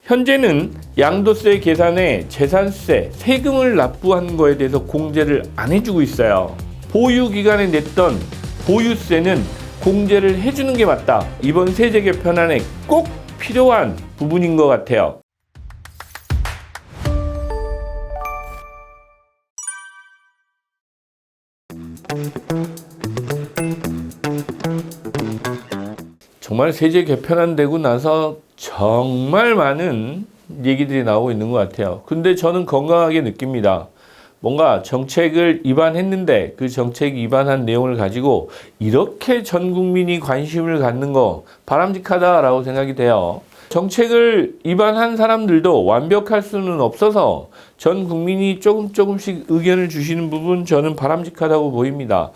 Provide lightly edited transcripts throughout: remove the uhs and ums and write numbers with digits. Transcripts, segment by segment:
현재는 양도세 계산에 재산세, 세금을 납부한 거에 대해서 공제를 안 해주고 있어요. 보유기간에 냈던 보유세는 공제를 해주는 게 맞다. 이번 세제 개편안에 꼭 필요한 부분인 것 같아요. 정말 세제 개편안 되고 나서 정말 많은 얘기들이 나오고 있는 것 같아요. 근데 저는 건강하게 느낍니다. 뭔가 정책을 입안했는데 그 정책 입안한 내용을 가지고 이렇게 전 국민이 관심을 갖는 거 바람직하다라고 생각이 돼요. 정책을 입안한 사람들도 완벽할 수는 없어서 전 국민이 조금씩 의견을 주시는 부분 저는 바람직하다고 보입니다.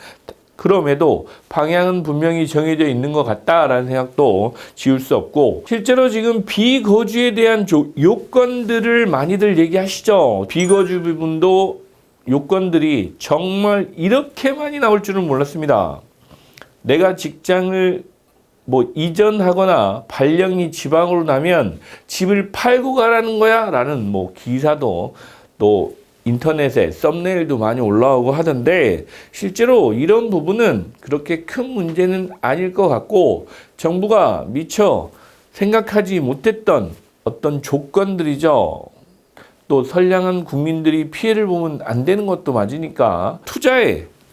그럼에도 방향은 분명히 정해져 있는 것 같다라는 생각도 지울 수 없고, 실제로 지금 비거주에 대한 요건들을 많이들 얘기하시죠. 비거주 부분도 요건들이 정말 이렇게 많이 나올 줄은 몰랐습니다. 내가 직장을 이전하거나 발령이 지방으로 나면 집을 팔고 가라는 거야 라는 기사도 또 인터넷에 썸네일도 많이 올라오고 하던데, 실제로 이런 부분은 그렇게 큰 문제는 아닐 것 같고, 정부가 미처 생각하지 못했던 어떤 조건들이죠. 또 선량한 국민들이 피해를 보면 안 되는 것도 맞으니까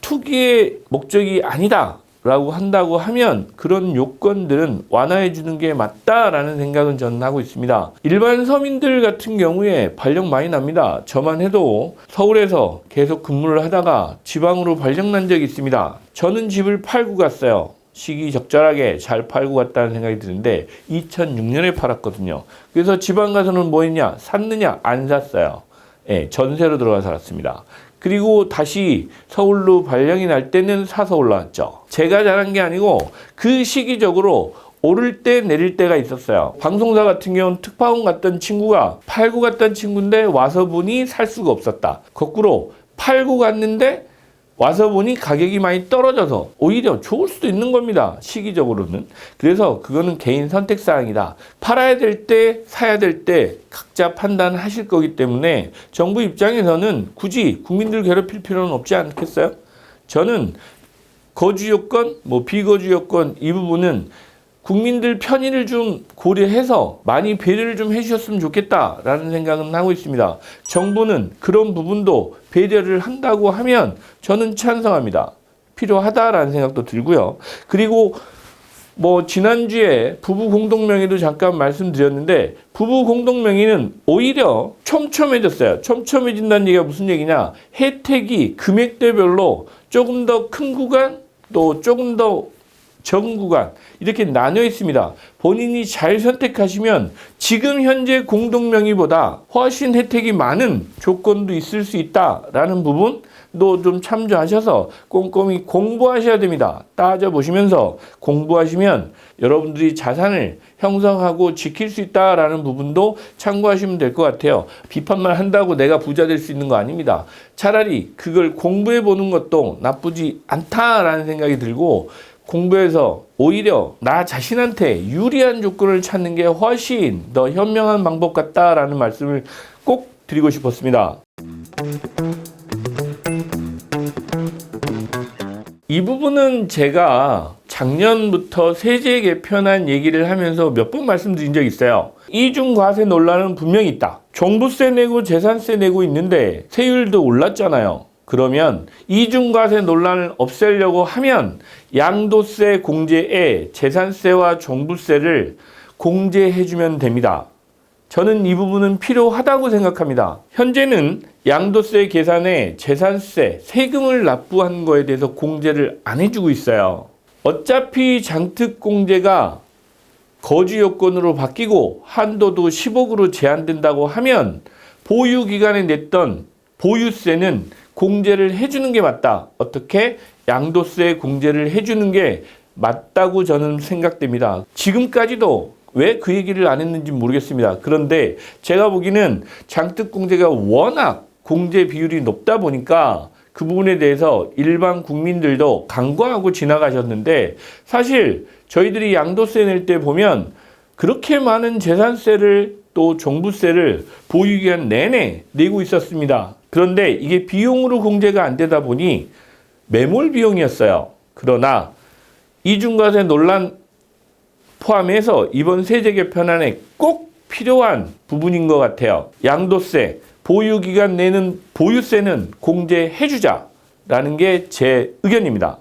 투기의 목적이 아니다 라고 한다고 하면 그런 요건들은 완화해 주는 게 맞다라는 생각은 저는 하고 있습니다. 일반 서민들 같은 경우에 발령 많이 납니다. 저만 해도 서울에서 계속 근무를 하다가 지방으로 발령 난 적이 있습니다. 저는 집을 팔고 갔어요. 시기적절하게 잘 팔고 갔다는 생각이 드는데 2006년에 팔았거든요. 그래서 지방 가서는 뭐 했냐? 샀느냐? 안 샀어요. 전세로 들어가 살았습니다. 그리고 다시 서울로 발령이 날 때는 사서 올라왔죠. 제가 잘한 게 아니고 그 시기적으로 오를 때 내릴 때가 있었어요. 방송사 같은 경우는 특파원 갔던 친구가 팔고 갔던 친구인데 와서 보니 살 수가 없었다. 거꾸로 팔고 갔는데 와서 보니 가격이 많이 떨어져서 오히려 좋을 수도 있는 겁니다. 시기적으로는. 그래서 그거는 개인 선택사항이다. 팔아야 될 때, 사야 될 때 각자 판단하실 거기 때문에 정부 입장에서는 굳이 국민들 괴롭힐 필요는 없지 않겠어요? 저는 거주 요건, 비거주 요건 이 부분은 국민들 편의를 좀 고려해서 많이 배려를 좀 해주셨으면 좋겠다라는 생각은 하고 있습니다. 정부는 그런 부분도 배려를 한다고 하면 저는 찬성합니다. 필요하다라는 생각도 들고요. 그리고 지난주에 부부 공동명의도 잠깐 말씀드렸는데, 부부 공동명의는 오히려 촘촘해졌어요. 촘촘해진다는 얘기가 무슨 얘기냐? 혜택이 금액대별로 조금 더 큰 구간, 또 조금 더 적은 구간 이렇게 나뉘어 있습니다. 본인이 잘 선택하시면 지금 현재 공동명의보다 훨씬 혜택이 많은 조건도 있을 수 있다라는 부분도 좀 참조하셔서 꼼꼼히 공부하셔야 됩니다. 따져보시면서 공부하시면 여러분들이 자산을 형성하고 지킬 수 있다라는 부분도 참고하시면 될 것 같아요. 비판만 한다고 내가 부자 될 수 있는 거 아닙니다. 차라리 그걸 공부해 보는 것도 나쁘지 않다라는 생각이 들고, 공부해서 오히려 나 자신한테 유리한 조건을 찾는 게 훨씬 더 현명한 방법 같다라는 말씀을 꼭 드리고 싶었습니다. 이 부분은 제가 작년부터 세제 개편안 얘기를 하면서 몇 번 말씀드린 적이 있어요. 이중과세 논란은 분명히 있다. 종부세 내고 재산세 내고 있는데 세율도 올랐잖아요. 그러면 이중과세 논란을 없애려고 하면 양도세 공제에 재산세와 종부세를 공제해주면 됩니다. 저는 이 부분은 필요하다고 생각합니다. 현재는 양도세 계산에 재산세, 세금을 납부한 거에 대해서 공제를 안 해주고 있어요. 어차피 장특공제가 거주 요건으로 바뀌고 한도도 10억으로 제한된다고 하면 보유기간에 냈던 보유세는 공제를 해주는 게 맞다. 어떻게? 양도세 공제를 해주는 게 맞다고 저는 생각됩니다. 지금까지도 왜 그 얘기를 안 했는지 모르겠습니다. 그런데 제가 보기에는 장특공제가 워낙 공제 비율이 높다 보니까 그 부분에 대해서 일반 국민들도 간과하고 지나가셨는데, 사실 저희들이 양도세 낼 때 보면 그렇게 많은 재산세를 또 종부세를 보유기간 내내 내고 있었습니다. 그런데 이게 비용으로 공제가 안 되다 보니 매몰 비용이었어요. 그러나 이중과세 논란 포함해서 이번 세제 개편안에 꼭 필요한 부분인 것 같아요. 양도세, 보유기간 내는 보유세는 공제해주자라는 게 제 의견입니다.